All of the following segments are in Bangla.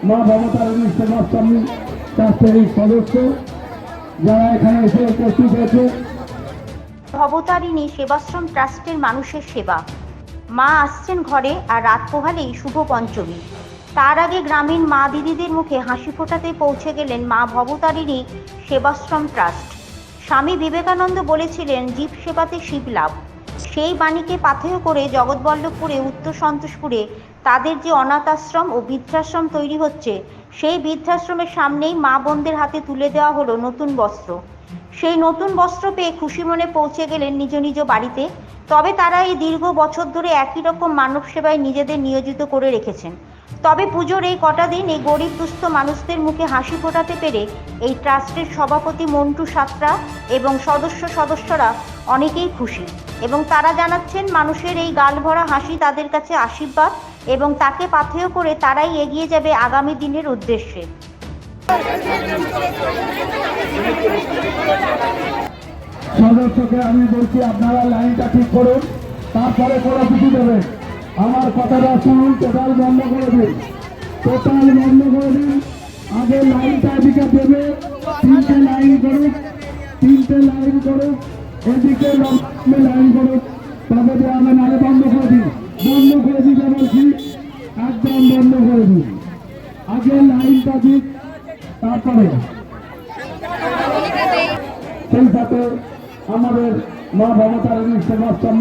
মা ভবতারিণী সেবাশ্রম ট্রাস্টের এই সদস্য যারা এখানে এসে উপস্থিত হয়েছে। ভবতারিণী সেবাশ্রম ট্রাস্টের মানুষের সেবা। মা আসছেন ঘরে, আর রাত পোহালেই শুভ পঞ্চমী। তার আগে গ্রামীণ মা দিদিদের মুখে হাসি ফোটাতে পৌঁছে গেলেন মা ভবতারিণী সেবাশ্রম ট্রাস্ট। স্বামী বিবেকানন্দ বলেছিলেন, জীব সেবাতে শিব লাভ। সেই বাণীকে পাথেয় করে জগৎবল্লভপুরে, উত্তর সন্তোষপুরে তাদের যে অনাথ আশ্রম ও বৃদ্ধাশ্রম তৈরি হচ্ছে, সেই বৃদ্ধাশ্রমের সামনেই মা বোনদের হাতে তুলে দেওয়া হলো নতুন বস্ত্র। সেই নতুন বস্ত্র পেয়ে খুশি মনে পৌঁছে গেলেন নিজ নিজ বাড়িতে। তবে তারা এই দীর্ঘ বছর ধরে একই রকম মানব সেবায় নিজেদের নিয়োজিত করে রেখেছেন। তবে পুজোর এই কটা দিন এই গরিব দুস্থ মানুষদের মুখে হাসি ফোটাতে পেরে এই ট্রাস্টের সভাপতি মন্টু সাঁতরা এবং সদস্যরা অনেকেই খুশি, এবং তারা জানাচ্ছেন মানুষের এই গালভরা হাসি তাদের কাছে আশীর্বাদ, এবং তাকে পাথেয় করে তারাই এগিয়ে যাবে আগামী দিনের উদ্দেশ্যে। সদস্যকে আমি বলছি, আপনারা লাইনটা ঠিক করুন, তারপরে কোনো কিছু দেবেন। আমার কথাটা শুনুন, টোটাল বন্ধ করে দিন, টোটাল বন্ধ করে দিন। আগে লাইনটা এদিকে দেবে, তিনটে লাইন করুক, এদিকে লাইন করুক, তবে দেওয়া নালে বন্ধ করে দিন, দিতে বলছি, একদম বন্ধ করে দিন। আগে লাইনটা দিক, তারপরে সেই সাথে আমাদের মা ভবতারিণী সেবাশ্রম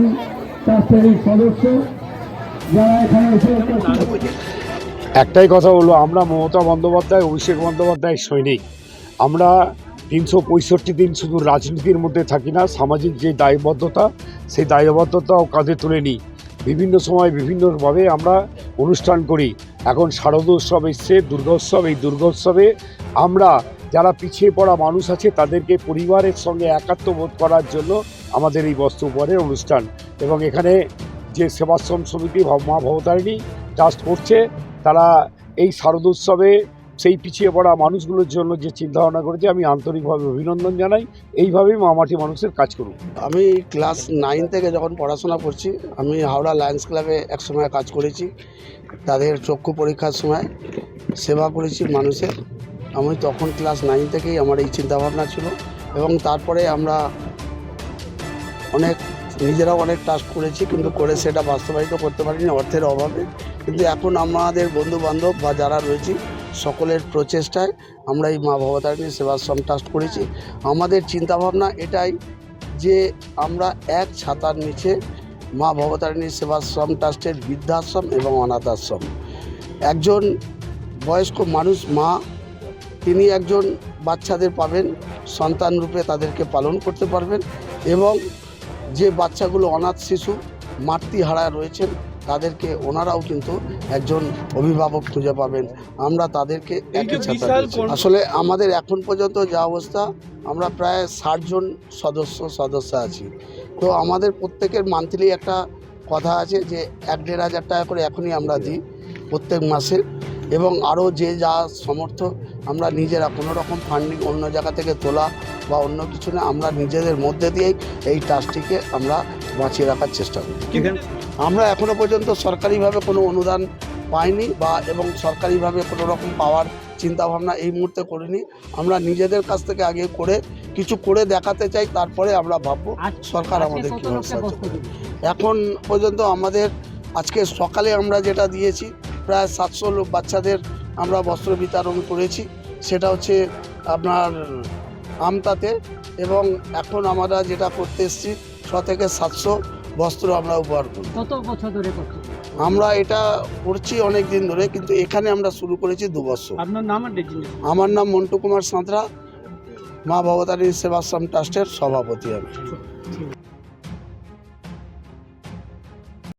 ট্রাস্টের এই সদস্য যারা এখানে এসে একটাই কথা বলবো, আমরা মমতা বন্দ্যোপাধ্যায়, অভিষেক বন্দ্যোপাধ্যায় সৈনিক। আমরা 365 দিন শুধু রাজনীতির মধ্যে থাকি না, সামাজিক যে দায়বদ্ধতা, সেই দায়বদ্ধতাও কাঁধে তুলে নিই। বিভিন্ন সময় বিভিন্নভাবে আমরা অনুষ্ঠান করি। এখন শারদোৎসব এসছে, দুর্গোৎসব। এই দুর্গোৎসবে আমরা যারা পিছিয়ে পড়া মানুষ আছে তাদেরকে পরিবারের সঙ্গে একাত্মবোধ করার জন্য আমাদের এই বস্ত্র উপহারের অনুষ্ঠান। এবং এখানে যে সেবাশ্রম সমিতি মা ভবতারিণী ট্রাস্ট করছে, তারা এই শারদোৎসবে সেই পিছিয়ে পড়া মানুষগুলোর জন্য যে চিন্তাভাবনা করেছে, আমি আন্তরিকভাবে অভিনন্দন জানাই। এইভাবেই মামাটি মানুষের কাজ করুন। আমি ক্লাস 9 থেকে যখন পড়াশোনা করছি, আমি হাওড়া লায়ন্স ক্লাবে একসময় কাজ করেছি। তাদের চক্ষু পরীক্ষার সময় সেবা করেছি মানুষের। আমি তখন ক্লাস 9 থেকেই আমার এই চিন্তাভাবনা ছিল, এবং তারপরে আমরা নিজেরাও অনেক টাস্ক করেছি, কিন্তু করে সেটা বাস্তবায়িত করতে পারিনি অর্থের অভাবে। কিন্তু এখন আমাদের বন্ধুবান্ধব বা যারা রয়েছে সকলের প্রচেষ্টায় আমরা এই মা ভবতারিণী সেবাশ্রম ট্রাস্ট করেছি। আমাদের চিন্তাভাবনা এটাই যে আমরা এক ছাতার নিচে মা ভবতারিণী সেবাশ্রম ট্রাস্টের বৃদ্ধাশ্রম এবং অনাথ আশ্রম। একজন বয়স্ক মানুষ মা, তিনি একজন বাচ্চাদের পাবেন, সন্তান রূপে তাদেরকে পালন করতে পারবেন, এবং যে বাচ্চাগুলো অনাথ শিশু মাতৃহারা রয়েছেন তাদেরকে ওনারাও কিন্তু একজন অভিভাবক খুঁজে পাবেন। আমরা তাদেরকে একই ছাতা দিচ্ছি। আসলে আমাদের এখন পর্যন্ত যা অবস্থা, আমরা প্রায় 60 জন সদস্য আছি। তো আমাদের প্রত্যেকের মান্থলি একটা কথা আছে যে 1-1.5 হাজার টাকা করে এখনই আমরা দিই প্রত্যেক মাসে, এবং আরও যে যা সমর্থ আমরা নিজেরা, কোনো রকম ফান্ডিং অন্য জায়গা থেকে তোলা বা অন্য কিছু না, আমরা নিজেদের মধ্যে দিয়েই এই ট্রাস্টটিকে আমরা বাঁচিয়ে রাখার চেষ্টা করি। আমরা এখনও পর্যন্ত সরকারিভাবে কোনো অনুদান পাইনি এবং সরকারিভাবে কোনো রকম পাওয়ার চিন্তাভাবনা এই মুহূর্তে করিনি। আমরা নিজেদের কাছ থেকে আগে কিছু করে দেখাতে চাই, তারপরে আমরা ভাববো সরকার আমাদের কীভাবে সাহায্য করবে। এখন পর্যন্ত আমাদের আজকে সকালে আমরা যেটা দিয়েছি, প্রায় 700 বাচ্চাদের আমরা বস্ত্র বিতরণ করেছি। সেটা হচ্ছে আপনার আমতাতে, এবং এখন আমরা যেটা করতে এসেছি 600 থেকে 700 বস্ত্র আমরা উপহার করি। কত বছর ধরে করছি? আমরা এটা করছি অনেক দিন ধরে, কিন্তু এখানে আমরা শুরু করেছি 2 বছর। আপনার নাম? আমার নাম মন্টু কুমার সাঁতরা, মা ভবতারিণী সেবাশ্রম ট্রাস্টের সভাপতি আমি।